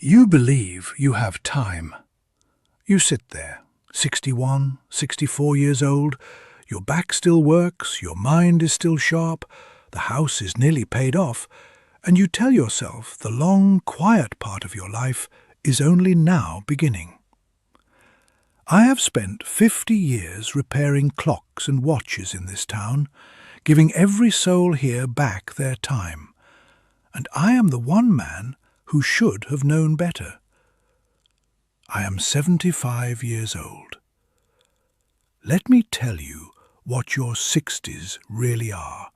You believe you have time. You sit there, 61, 64 years old, your back still works, your mind is still sharp, the house is nearly paid off, and you tell yourself the long, quiet part of your life is only now beginning. I have spent 50 years repairing clocks and watches in this town, giving every soul here back their time, and I am the one man who should have known better. I am 75 years old. Let me tell you what your 60s really are,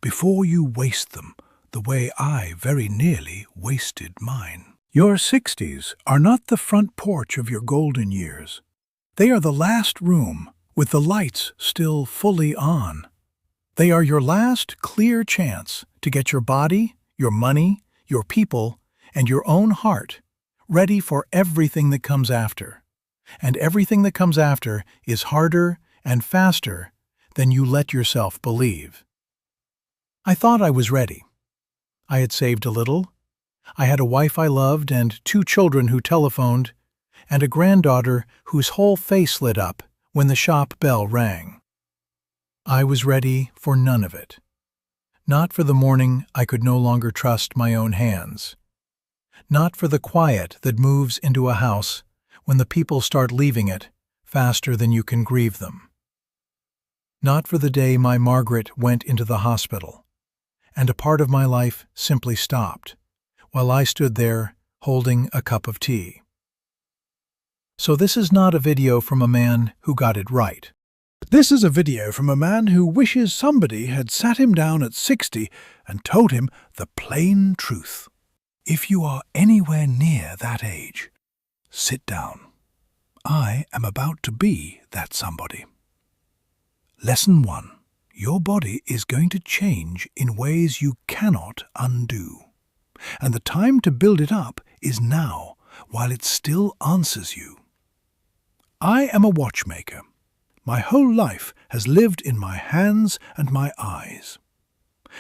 before you waste them the way I very nearly wasted mine. Your 60s are not the front porch of your golden years. They are the last room with the lights still fully on. They are your last clear chance to get your body, your money, your people, and your own heart ready for everything that comes after. And everything that comes after is harder and faster than you let yourself believe. I thought I was ready. I had saved a little. I had a wife I loved and 2 children who telephoned, and a granddaughter whose whole face lit up when the shop bell rang. I was ready for none of it. Not for the morning I could no longer trust my own hands. Not for the quiet that moves into a house when the people start leaving it faster than you can grieve them. Not for the day my Margaret went into the hospital, and a part of my life simply stopped, while I stood there holding a cup of tea. So this is not a video from a man who got it right. This is a video from a man who wishes somebody had sat him down at 60 and told him the plain truth. If you are anywhere near that age, sit down. I am about to be that somebody. Lesson 1. Your body is going to change in ways you cannot undo. And the time to build it up is now, while it still answers you. I am a watchmaker. My whole life has lived in my hands and my eyes.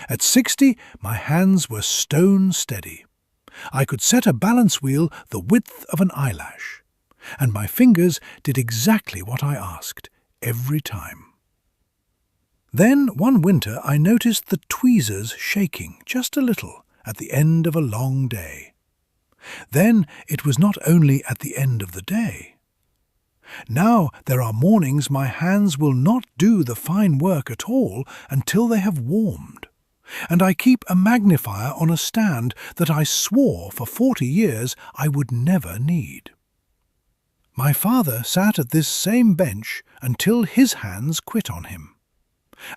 At 60, my hands were stone steady. I could set a balance wheel the width of an eyelash, and my fingers did exactly what I asked, every time. Then, one winter, I noticed the tweezers shaking just a little at the end of a long day. Then it was not only at the end of the day. Now there are mornings my hands will not do the fine work at all until they have warmed. And I keep a magnifier on a stand that I swore for 40 years I would never need. My father sat at this same bench until his hands quit on him.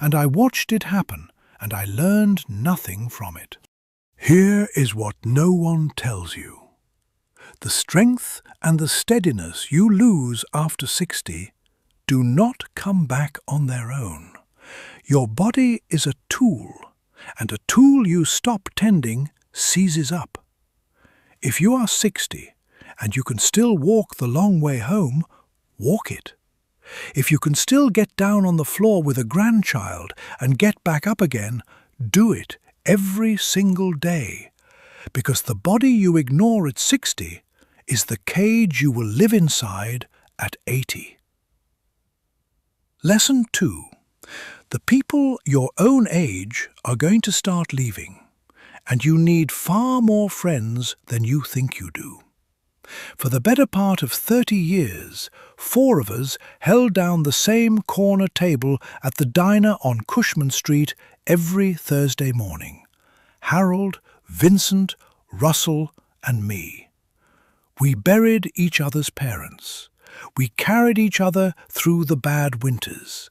And I watched it happen, and I learned nothing from it. Here is what no one tells you. The strength and the steadiness you lose after 60 do not come back on their own. Your body is a tool, and a tool you stop tending seizes up. If you are 60 and you can still walk the long way home, walk it. If you can still get down on the floor with a grandchild and get back up again, do it every single day, because the body you ignore at 60 is the cage you will live inside at 80. Lesson 2. The people your own age are going to start leaving, and you need far more friends than you think you do. For the better part of 30 years, 4 of us held down the same corner table at the diner on Cushman Street every Thursday morning. Harold, Vincent, Russell, and me. We buried each other's parents. We carried each other through the bad winters.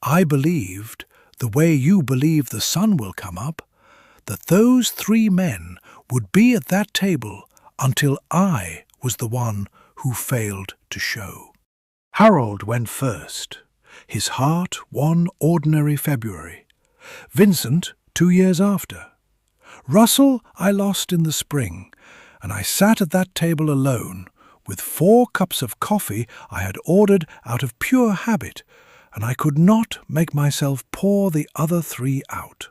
I believed, the way you believe the sun will come up, that those 3 men would be at that table until I was the one who failed to show. Harold went first, his heart one ordinary February. Vincent 2 years after. Russell I lost in the spring, and I sat at that table alone with 4 cups of coffee I had ordered out of pure habit, and I could not make myself pour the other 3 out.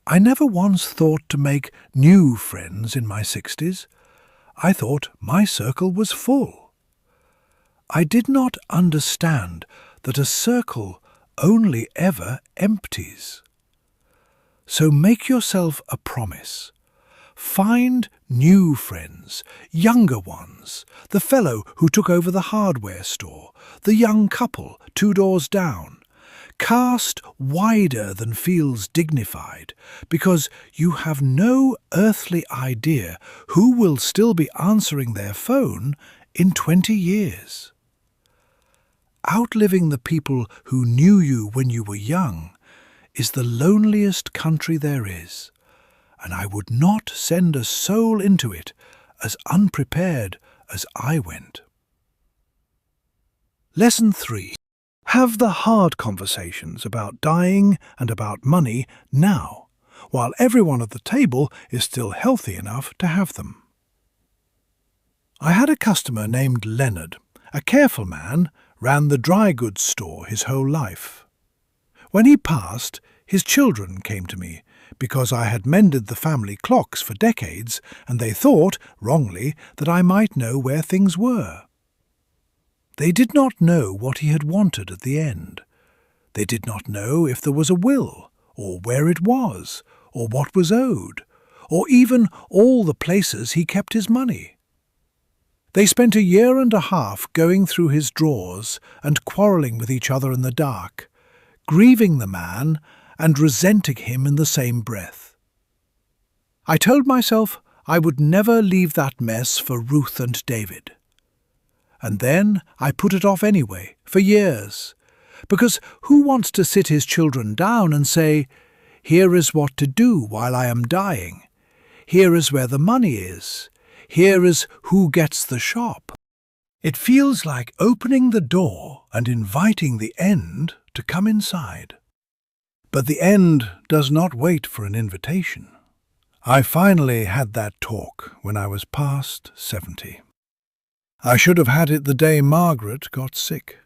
I never once thought to make new friends in my 60s. I thought my circle was full. I did not understand that a circle only ever empties. So make yourself a promise. Find new friends, younger ones, the fellow who took over the hardware store, the young couple 2 doors down. Cast wider than feels dignified, because you have no earthly idea who will still be answering their phone in 20 years. Outliving the people who knew you when you were young is the loneliest country there is, and I would not send a soul into it as unprepared as I went. Lesson 3. Have the hard conversations about dying and about money now, while everyone at the table is still healthy enough to have them. I had a customer named Leonard, a careful man, ran the dry goods store his whole life. When he passed, his children came to me, because I had mended the family clocks for decades, and they thought, wrongly, that I might know where things were. They did not know what he had wanted at the end. They did not know if there was a will, or where it was, or what was owed, or even all the places he kept his money. They spent 1.5 years going through his drawers and quarrelling with each other in the dark, grieving the man and resenting him in the same breath. I told myself I would never leave that mess for Ruth and David. And then I put it off anyway, for years, because who wants to sit his children down and say, "Here is what to do while I am dying. Here is where the money is. Here is who gets the shop." It feels like opening the door and inviting the end to come inside. But the end does not wait for an invitation. I finally had that talk when I was past 70. I should have had it the day Margaret got sick.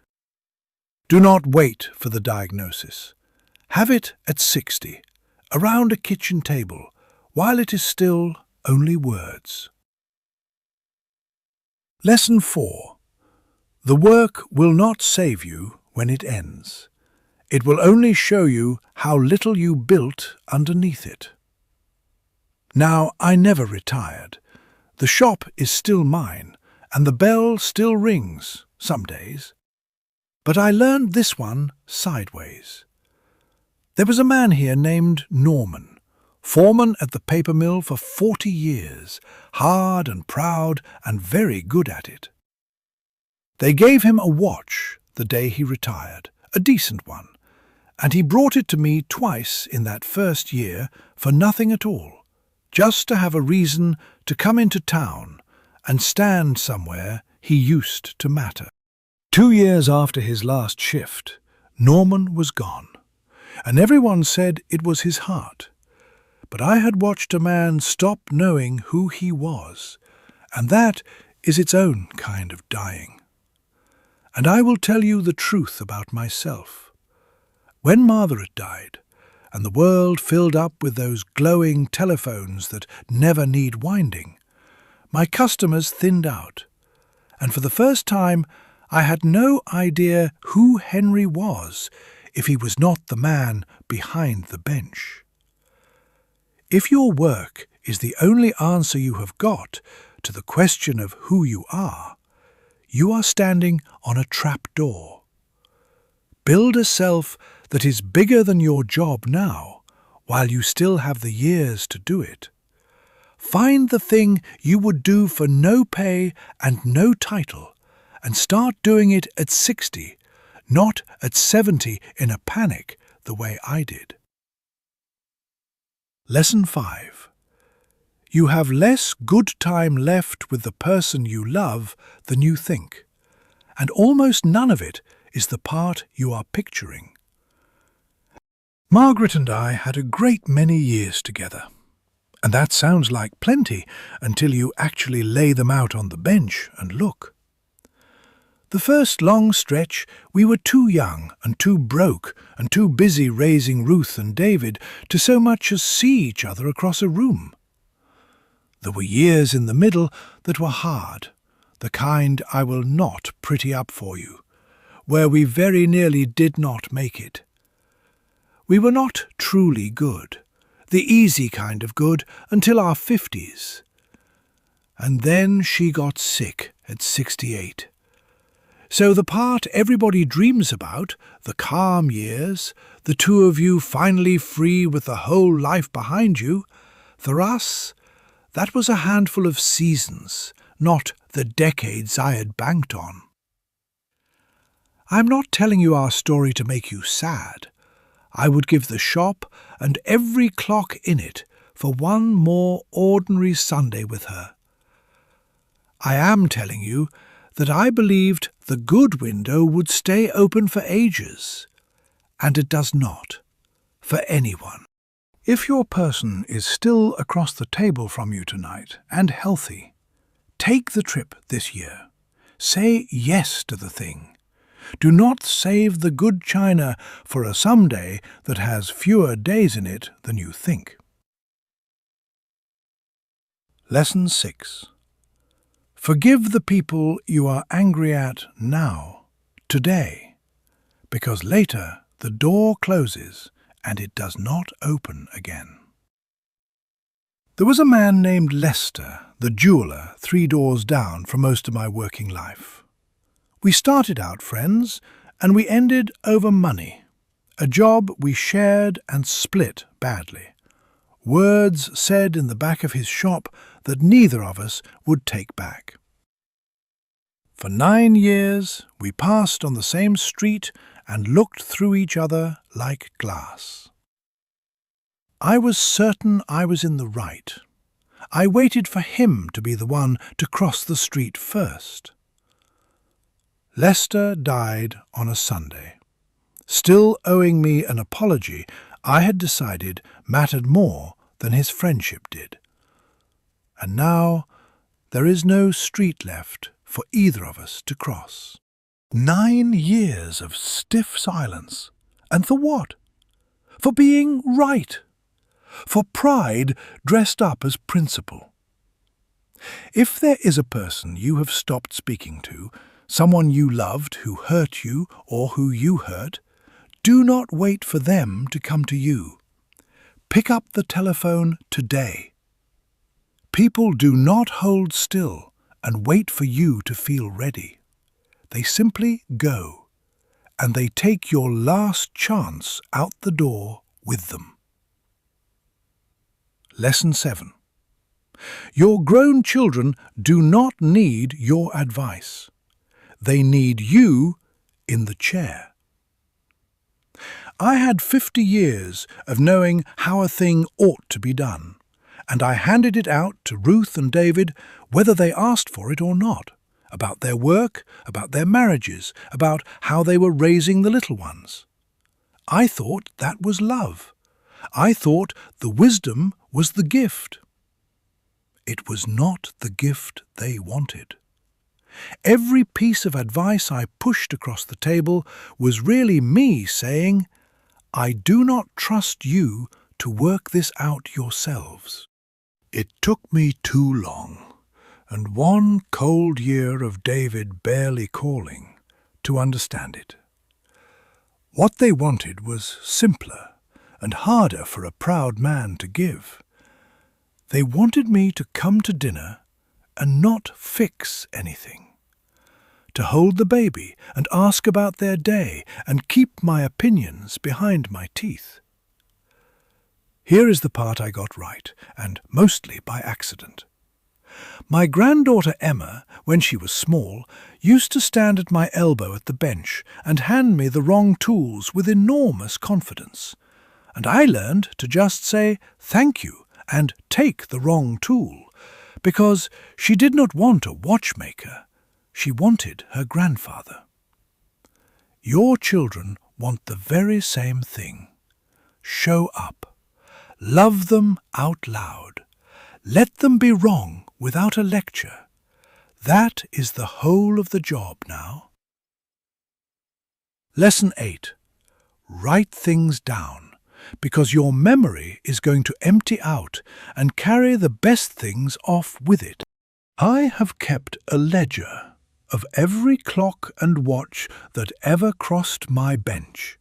Do not wait for the diagnosis. Have it at 60, around a kitchen table, while it is still only words. Lesson 4. The work will not save you when it ends. It will only show you how little you built underneath it. Now, I never retired. The shop is still mine, and the bell still rings, some days. But I learned this one sideways. There was a man here named Norman, foreman at the paper mill for 40 years, hard and proud and very good at it. They gave him a watch the day he retired, a decent one, and he brought it to me twice in that first year for nothing at all, just to have a reason to come into town and stand somewhere he used to matter. 2 years after his last shift, Norman was gone, and everyone said it was his heart. But I had watched a man stop knowing who he was, and that is its own kind of dying. And I will tell you the truth about myself. When Margaret died, and the world filled up with those glowing telephones that never need winding, my customers thinned out, and for the first time I had no idea who Henry was if he was not the man behind the bench. If your work is the only answer you have got to the question of who you are standing on a trap door. Build a self that is bigger than your job now, while you still have the years to do it. Find the thing you would do for no pay and no title, and start doing it at 60, not at 70 in a panic the way I did. Lesson 5. You have less good time left with the person you love than you think, and almost none of it is the part you are picturing. Margaret and I had a great many years together, and that sounds like plenty until you actually lay them out on the bench and look. The first long stretch we were too young and too broke and too busy raising Ruth and David to so much as see each other across a room. There were years in the middle that were hard, the kind I will not pretty up for you, where we very nearly did not make it. We were not truly good, the easy kind of good, until our 50s. And then she got sick at 68. So the part everybody dreams about, the calm years, the two of you finally free with the whole life behind you, for us, that was a handful of seasons, not the decades I had banked on. I'm not telling you our story to make you sad. I would give the shop and every clock in it for one more ordinary Sunday with her. I am telling you that I believed the good window would stay open for ages, and it does not, for anyone. If your person is still across the table from you tonight and healthy, take the trip this year. Say yes to the thing. Do not save the good china for a someday that has fewer days in it than you think. Lesson 6. Forgive the people you are angry at now, today, because later the door closes and it does not open again. There was a man named Lester, the jeweller, 3 doors down for most of my working life. We started out friends, and we ended over money, a job we shared and split badly. Words said in the back of his shop that neither of us would take back. For 9 years we passed on the same street and looked through each other like glass. I was certain I was in the right. I waited for him to be the one to cross the street first. Lester died on a Sunday. Still owing me an apology, I had decided mattered more than his friendship did. And now there is no street left for either of us to cross. 9 years of stiff silence. And for what? For being right. For pride dressed up as principle. If there is a person you have stopped speaking to, someone you loved who hurt you or who you hurt, do not wait for them to come to you. Pick up the telephone today. People do not hold still and wait for you to feel ready. They simply go, and they take your last chance out the door with them. Lesson 7. Your grown children do not need your advice. They need you in the chair. I had 50 years of knowing how a thing ought to be done, and I handed it out to Ruth and David whether they asked for it or not, about their work, about their marriages, about how they were raising the little ones. I thought that was love. I thought the wisdom was the gift. It was not the gift they wanted. Every piece of advice I pushed across the table was really me saying, I do not trust you to work this out yourselves. It took me too long, and 1 cold year of David barely calling, to understand it. What they wanted was simpler and harder for a proud man to give. They wanted me to come to dinner and not fix anything, to hold the baby and ask about their day and keep my opinions behind my teeth. Here is the part I got right, and mostly by accident. My granddaughter Emma, when she was small, used to stand at my elbow at the bench and hand me the wrong tools with enormous confidence, and I learned to just say thank you and take the wrong tool, because she did not want a watchmaker. She wanted her grandfather. Your children want the very same thing. Show up. Love them out loud. Let them be wrong without a lecture. That is the whole of the job now. Lesson 8. Write things down. because your memory is going to empty out and carry the best things off with it. I have kept a ledger of every clock and watch that ever crossed my bench.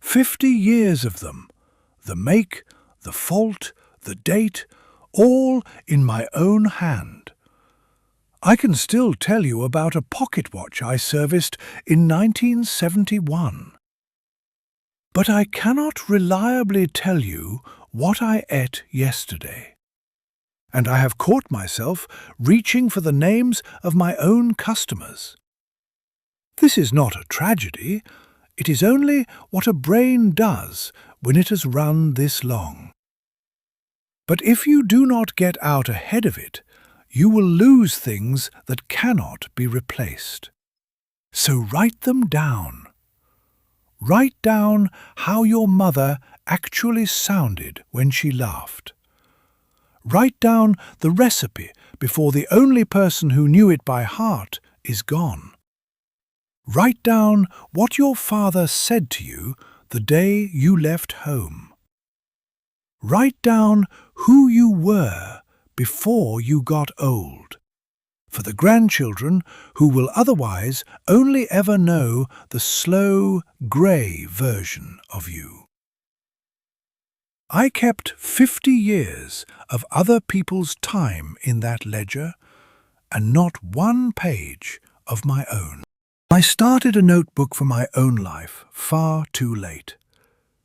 50 years of them, the make, the fault, the date, all in my own hand. I can still tell you about a pocket watch I serviced in 1971. But I cannot reliably tell you what I ate yesterday. And I have caught myself reaching for the names of my own customers. This is not a tragedy. It is only what a brain does when it has run this long. But if you do not get out ahead of it, you will lose things that cannot be replaced. So write them down. Write down how your mother actually sounded when she laughed. Write down the recipe before the only person who knew it by heart is gone. Write down what your father said to you the day you left home. Write down who you were before you got old, for the grandchildren who will otherwise only ever know the slow, grey version of you. I kept 50 years of other people's time in that ledger, and not one page of my own. I started a notebook for my own life far too late,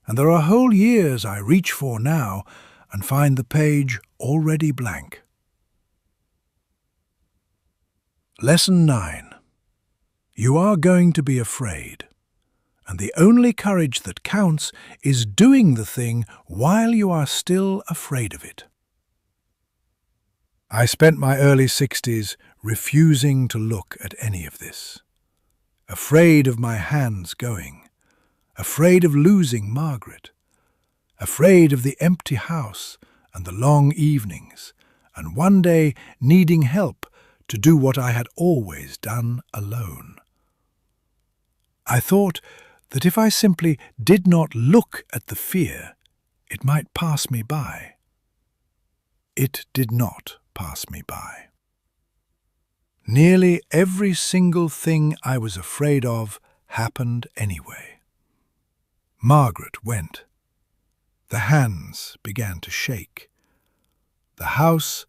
and there are whole years I reach for now and find the page already blank. Lesson 9. You are going to be afraid, and the only courage that counts is doing the thing while you are still afraid of it. I spent my early 60s refusing to look at any of this, afraid of my hands going, afraid of losing Margaret, afraid of the empty house and the long evenings, and one day needing help to do what I had always done alone. I thought that if I simply did not look at the fear, it might pass me by. It did not pass me by. Nearly every single thing I was afraid of happened anyway. Margaret went. The hands began to shake. The house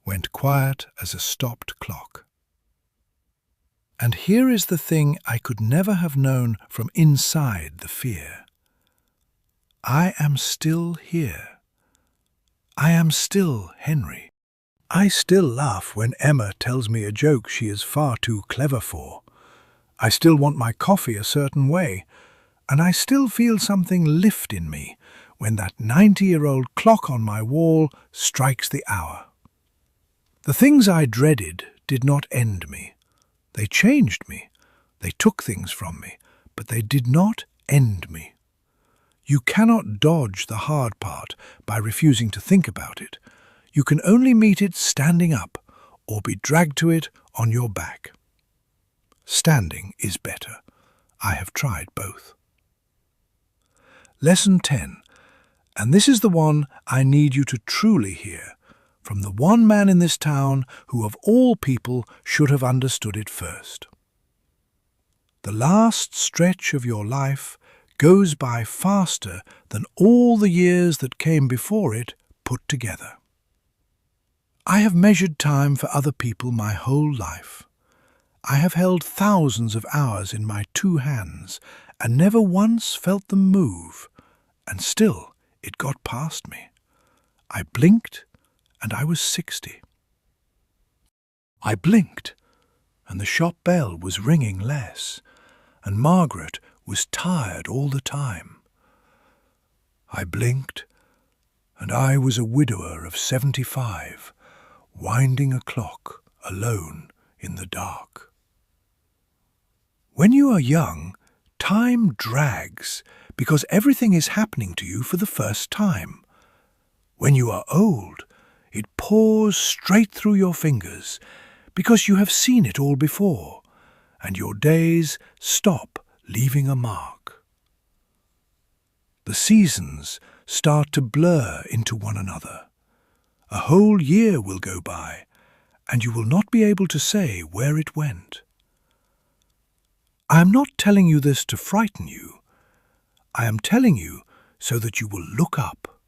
went quiet as a stopped clock. And here is the thing I could never have known from inside the fear. I am still here. I am still Henry. I still laugh when Emma tells me a joke she is far too clever for. I still want my coffee a certain way, and I still feel something lift in me when that 90-year-old clock on my wall strikes the hour. The things I dreaded did not end me. They changed me. They took things from me, but they did not end me. You cannot dodge the hard part by refusing to think about it. You can only meet it standing up or be dragged to it on your back. Standing is better. I have tried both. Lesson 10, and this is the one I need you to truly hear, from the one man in this town who of all people should have understood it first. The last stretch of your life goes by faster than all the years that came before it put together. I have measured time for other people my whole life. I have held thousands of hours in my 2 hands and never once felt them move, and still it got past me. I blinked and I was 60. I blinked and the shop bell was ringing less, and Margaret was tired all the time. I blinked and I was a widower of 75, winding a clock alone in the dark. When you are young, time drags because everything is happening to you for the first time. When you are old, it pours straight through your fingers because you have seen it all before, and your days stop leaving a mark. The seasons start to blur into one another. A whole year will go by, and you will not be able to say where it went. I am not telling you this to frighten you. I am telling you so that you will look up.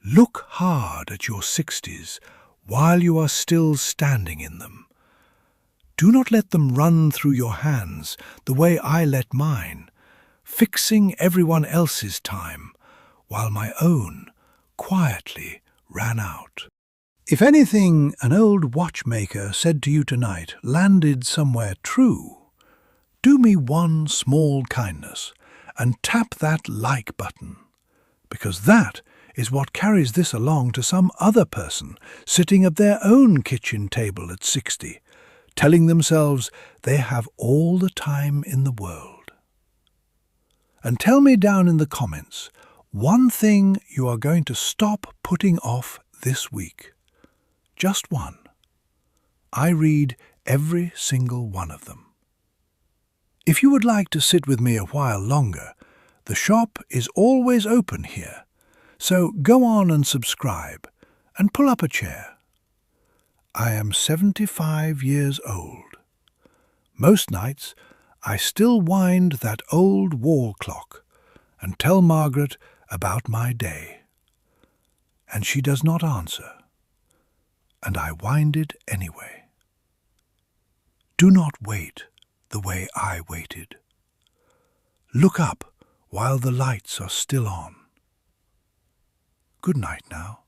Look hard at your 60s while you are still standing in them. Do not let them run through your hands the way I let mine, fixing everyone else's time while my own quietly ran out. If anything an old watchmaker said to you tonight landed somewhere true, do me one small kindness and tap that like button, because that is what carries this along to some other person sitting at their own kitchen table at 60, telling themselves they have all the time in the world. And tell me down in the comments one thing you are going to stop putting off this week. Just one. I read every single one of them. If you would like to sit with me a while longer, the shop is always open here, so go on and subscribe and pull up a chair. I am 75 years old. Most nights I still wind that old wall clock and tell Margaret about my day. And she does not answer, and I wind it anyway. Do not wait the way I waited. Look up while the lights are still on. Good night now.